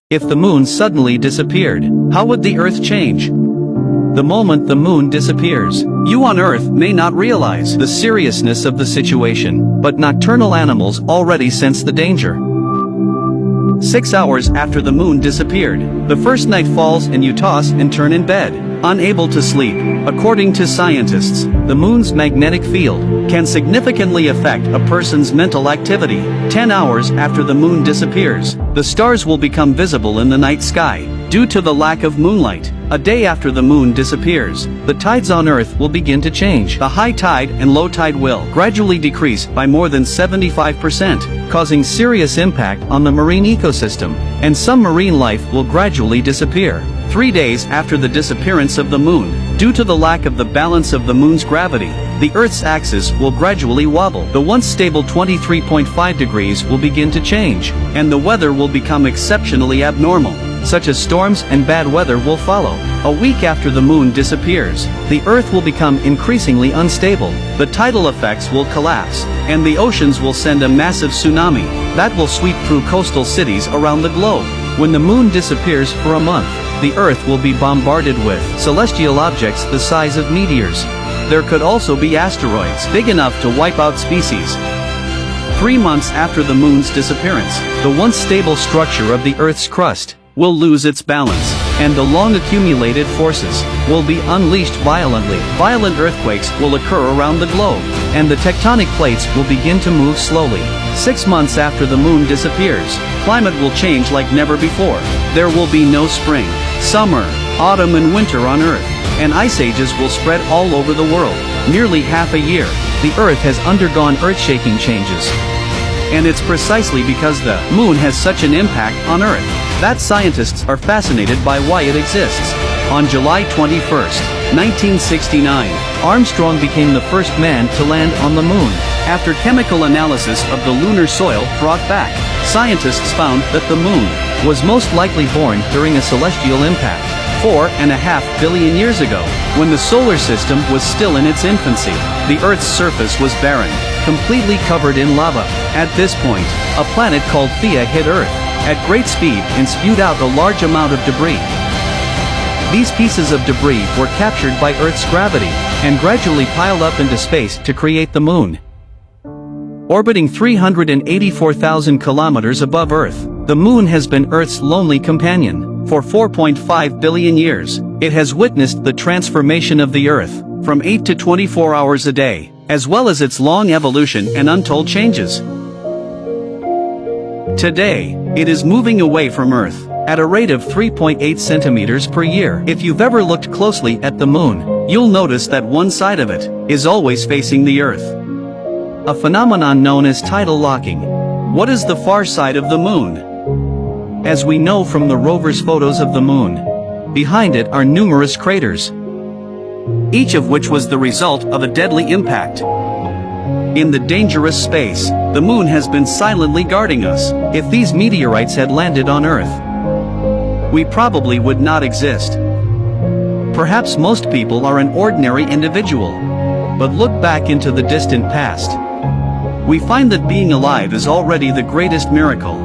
If the moon suddenly disappeared, how would the Earth change? The moment the moon disappears, you on Earth may not realize the seriousness of the situation, but nocturnal animals already sense the danger. 6 hours after the moon disappeared, the first night falls and you toss and turn in bed, unable to sleep. According to scientists, the moon's magnetic field can significantly affect a person's mental activity. 10 hours after the moon disappears, the stars will become visible in the night sky, due to the lack of moonlight. A day after the moon disappears, the tides on Earth will begin to change. The high tide and low tide will gradually decrease by more than 75%, causing serious impact on the marine ecosystem, and some marine life will gradually disappear. 3 days after the disappearance of the moon, due to the lack of the balance of the moon's gravity, the Earth's axis will gradually wobble. The once stable 23.5 degrees will begin to change, and the weather will become exceptionally abnormal, such as storms and bad weather will follow. A week after the moon disappears, the Earth will become increasingly unstable, the tidal effects will collapse, and the oceans will send a massive tsunami that will sweep through coastal cities around the globe. When the moon disappears for a month, the Earth will be bombarded with celestial objects the size of meteors. There could also be asteroids big enough to wipe out species. 3 months after the moon's disappearance, the once stable structure of the Earth's crust will lose its balance, and the long-accumulated forces will be unleashed violently. Violent earthquakes will occur around the globe, and the tectonic plates will begin to move slowly. 6 months after the moon disappears, climate will change like never before. There will be no spring, summer, autumn and winter on Earth, and ice ages will spread all over the world. Nearly half a year, the Earth has undergone earth-shaking changes. And it's precisely because the moon has such an impact on Earth that scientists are fascinated by why it exists. On July 21, 1969, Armstrong became the first man to land on the moon. After chemical analysis of the lunar soil brought back, scientists found that the moon was most likely born during a celestial impact 4.5 billion years ago, when the solar system was still in its infancy. The Earth's surface was barren, completely covered in lava. At this point, a planet called Theia hit Earth at great speed and spewed out a large amount of debris. These pieces of debris were captured by Earth's gravity and gradually piled up into space to create the moon. Orbiting 384,000 kilometers above Earth, the moon has been Earth's lonely companion. For 4.5 billion years, it has witnessed the transformation of the Earth, from 8 to 24 hours a day, as well as its long evolution and untold changes. Today, it is moving away from Earth at a rate of 3.8 centimeters per year. If you've ever looked closely at the moon, you'll notice that one side of it is always facing the Earth. A phenomenon known as tidal locking. What is the far side of the moon? As we know from the rover's photos of the moon, behind it are numerous craters, each of which was the result of a deadly impact. In the dangerous space, the moon has been silently guarding us. If these meteorites had landed on Earth, we probably would not exist. Perhaps most people are an ordinary individual, but look back into the distant past. We find that being alive is already the greatest miracle.